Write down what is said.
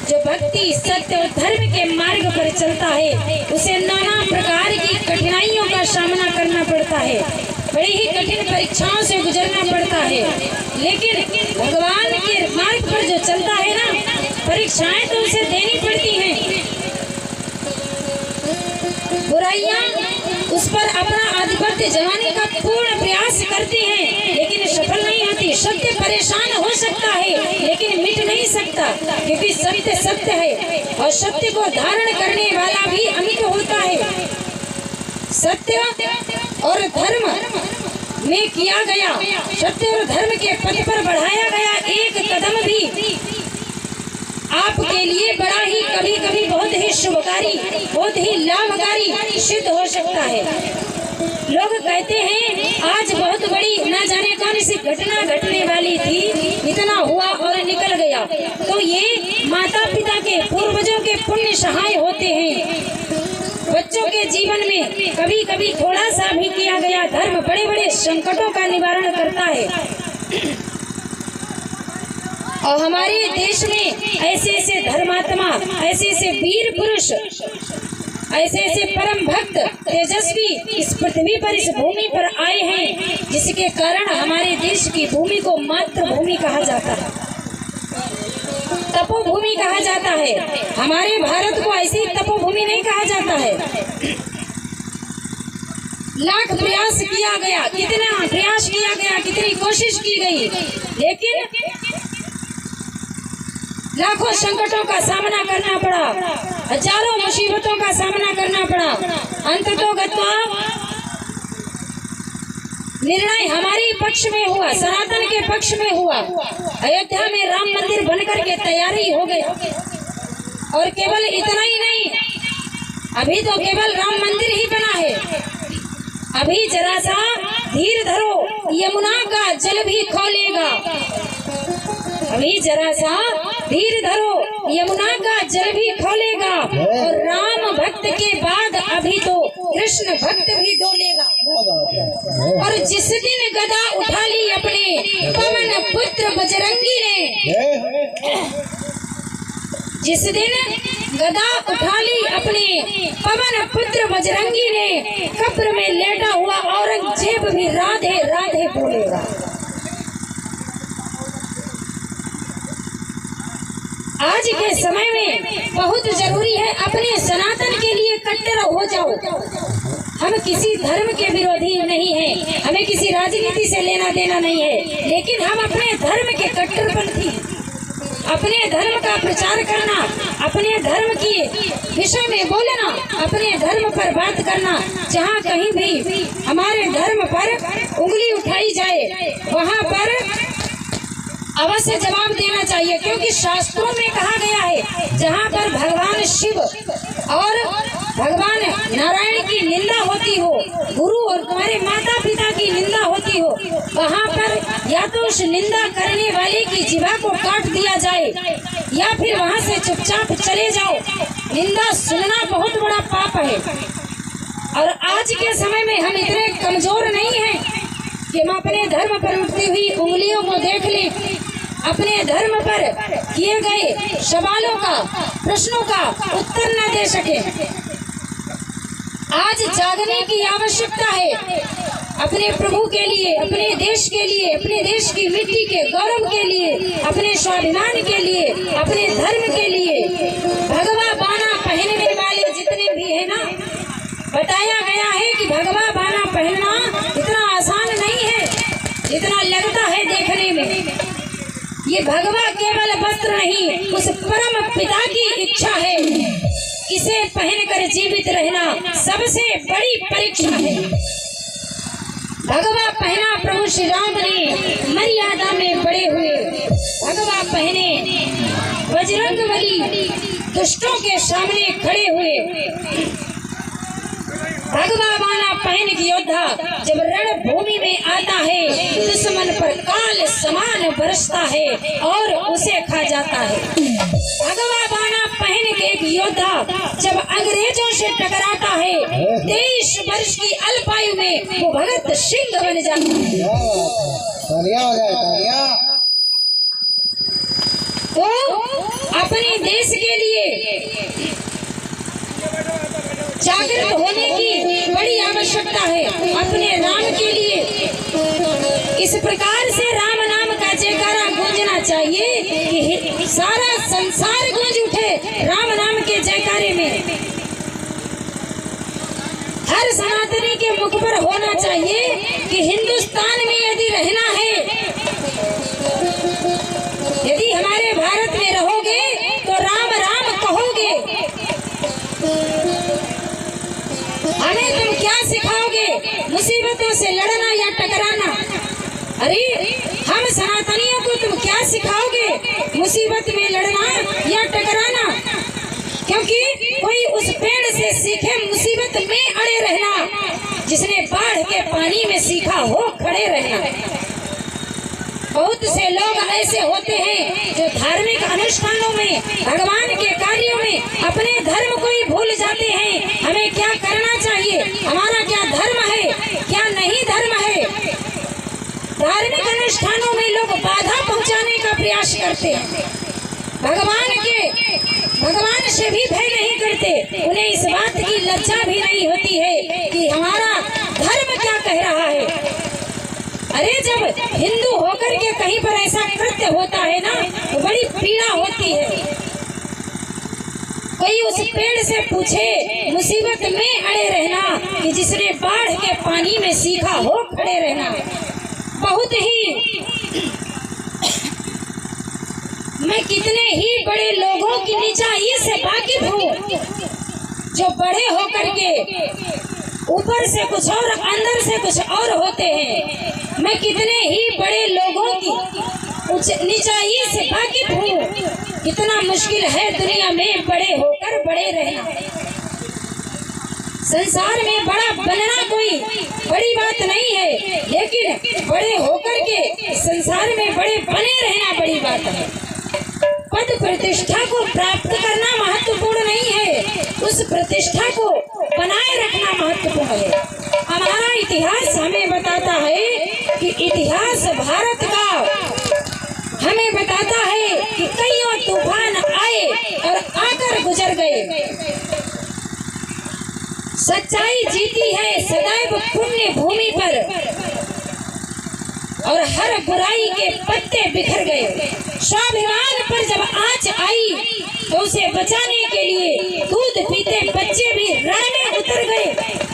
जो भक्ति सत्य और धर्म के मार्ग पर चलता है उसे नाना प्रकार की कठिनाइयों का सामना करना पड़ता है, बड़ी ही कठिन परीक्षाओं से गुजरना पड़ता है। लेकिन भगवान के मार्ग पर जो चलता है ना, परीक्षाएं तो उसे देनी पड़ती हैं। बुराइयां उस पर अपना आधिपत्य जमाने का पूर्ण प्रयास करती हैं, लेकिन सफल नहीं होती। सत्य परेशान हो सकता है लेकिन मिट नहीं सकता, क्योंकि सत्य सत्य है और सत्य को धारण करने वाला भी अमिट होता है। सत्य और धर्म में किया गया, सत्य और धर्म के पथ पर बढ़ाया गया एक कदम भी आपके लिए बड़ा ही कभी कभी बहुत ही शुभकारी, बहुत ही लाभकारी सिद्ध हो सकता है। लोग कहते हैं आज बहुत बड़ी न जाने कौन सी घटना घटने वाली थी, इतना हुआ और निकल गया। तो ये माता पिता के पूर्वजों के पुण्य सहाय होते हैं। बच्चों के जीवन में कभी कभी थोड़ा सा भी किया गया धर्म बड़े बड़े संकटों का निवारण करता है। और हमारे देश में ऐसे ऐसे धर्मात्मा, ऐसे ऐसे वीर पुरुष, ऐसे ऐसे परम भक्त तेजस्वी इस पृथ्वी पर, इस भूमि पर आए हैं, जिसके कारण हमारे देश की भूमि को मातृभूमि कहा जाता है, तपोभूमि कहा जाता है। हमारे भारत को ऐसी तपोभूमि नहीं कहा जाता है। लाख प्रयास किया गया, कितना प्रयास किया गया, कितनी कोशिश की गई, लेकिन लाखों संकटों का सामना करना पड़ा, हजारों मुसीबतों का सामना करना पड़ा। अंततोगत्वा निर्णय हमारे पक्ष में हुआ, सनातन के पक्ष में हुआ। अयोध्या में राम मंदिर बनकर के तैयारी हो गई। और केवल इतना ही नहीं, अभी तो केवल राम मंदिर ही बना है, अभी जरा सा धीर धरो, यमुना का जल भी खोलेगा। अभी जरा सा धीर धरो, यमुना का जल भी खोलेगा। और राम भक्त के बाद अभी तो कृष्ण भक्त भी डोलेगा। और जिस दिन गदा उठा ली अपने पवन पुत्र बजरंगी ने, जिस दिन गदा उठा ली अपने पवन पुत्र बजरंगी ने, कब्र में लेटा हुआ औरंगजेब भी राधे राधे बोलेगा। आज के समय में बहुत जरूरी है अपने सनातन के लिए कट्टर हो जाओ। हम किसी धर्म के विरोधी नहीं हैं, हमें किसी राजनीति से लेना देना नहीं है, लेकिन हम अपने धर्म के कट्टरपंथी, अपने धर्म का प्रचार करना, अपने धर्म के विषय में बोलना, अपने धर्म पर बात करना। जहाँ कहीं भी हमारे धर्म पर उंगली उठाई जाए वहाँ पर अवश्य जवाब देना चाहिए, क्योंकि शास्त्रों में कहा गया है जहाँ पर भगवान शिव और भगवान नारायण की निंदा होती हो, गुरु और तुम्हारे माता पिता की निंदा होती हो, वहाँ पर या तो उस निंदा करने वाले की जीवा को काट दिया जाए या फिर वहाँ से चुपचाप चले जाओ। निंदा सुनना बहुत बड़ा पाप है। और आज के समय में हम इतने कमजोर नहीं हैं कि हम अपने धर्म पर उठती हुई उंगलियों को देख लें, अपने धर्म पर किए गए सवालों का, प्रश्नों का उत्तर न दे सके। आज जागने की आवश्यकता है अपने प्रभु के लिए, अपने देश के लिए, अपने देश की मिट्टी के गौरव के लिए, अपने स्वाभिमान के लिए, अपने धर्म के लिए। भगवा बाना पहनने वाले जितने भी है ना, बताया गया है कि भगवा बाना पहनना इतना आसान नहीं है जितना लगता है देखने में। ये भगवा केवल वस्त्र नहीं, उस परम पिता की इच्छा है। इसे पहनकर जीवित रहना सबसे बड़ी परीक्षा है। भगवा पहना प्रभु श्री राम ने मर्यादा में बड़े हुए, भगवा पहने बजरंगबली दुष्टों के सामने खड़े हुए। भगवा बाना पहन के योद्धा जब रणभूमि में आता है, दुश्मन पर काल समान बरसता है और उसे खा जाता है। भगवा बाना पहन के एक योद्धा जब अंग्रेजों से टकराता है, 23 वर्ष की अल्पायु में वो भगत सिंह बन जाता है। तो अपने देश के लिए जागृत होने की बड़ी आवश्यकता है। अपने राम के लिए इस प्रकार से राम नाम का जयकारा गूंजना चाहिए कि सारा संसार गूंज उठे राम नाम के जयकारे में। हर सनातनी के मुख पर होना चाहिए कि हिंदुस्तान में यदि रहना है, यदि हमारे भारत में रहोगे तो राम राम कहोगे। हमें तुम क्या सिखाओगे? मुसीबतों से लड़ना या टकराना? अरे हम सनातनियों को तुम क्या सिखाओगे? मुसीबत में लड़ना या टकराना? क्योंकि कोई उस पेड़ से सीखे मुसीबत में अड़े रहना जिसने बाढ़ के पानी में सीखा हो खड़े रहना। बहुत से लोग ऐसे होते हैं जो धार्मिक अनुष्ठानों में, भगवान के कार्यों में अपने धर्म को ही भूल जाते हैं। हमें क्या करना चाहिए, हमारा क्या धर्म है, क्या नहीं धर्म है। धार्मिक अनुष्ठानों में लोग बाधा पहुंचाने का प्रयास करते हैं, भगवान से भी भय नहीं करते। उन्हें इस बात की लज्जा भी नहीं होती है कि हमारा धर्म क्या कह रहा है। अरे जब हिंदू होकर के कहीं पर ऐसा कृत्य होता है ना तो बड़ी पीड़ा होती है। कोई उस पेड़ से पूछे मुसीबत में अड़े रहना कि जिसने बाढ़ के पानी में सीखा हो खड़े रहना। बहुत ही मैं कितने ही बड़े लोगों की नीचाई से वाकिफ हूँ जो बड़े होकर के ऊपर से कुछ और अंदर से कुछ और होते हैं। मैं कितने ही बड़े लोगों की नीचाई से वाकिफ हूँ। कितना मुश्किल है दुनिया में बड़े होकर बड़े रहना। संसार में बड़ा बनना कोई बड़ी बात नहीं है, लेकिन बड़े होकर के संसार में बड़े बने रहना बड़ी बात है। पद प्रतिष्ठा को प्राप्त करना महत्वपूर्ण नहीं है, उस प्रतिष्ठा को बनाए रखना महत्वपूर्ण है। हमारा इतिहास हमें बताता है कि इतिहास भारत का हमें बताता है कि कईयों तूफान आए और आकर गुजर गए। सच्चाई जीती है सदैव पुण्य भूमि पर और हर बुराई के पत्ते बिखर गए। स्वाभिमान पर जब आंच आई तो उसे बचाने के लिए दूध पीते बच्चे भी राह में उतर गए।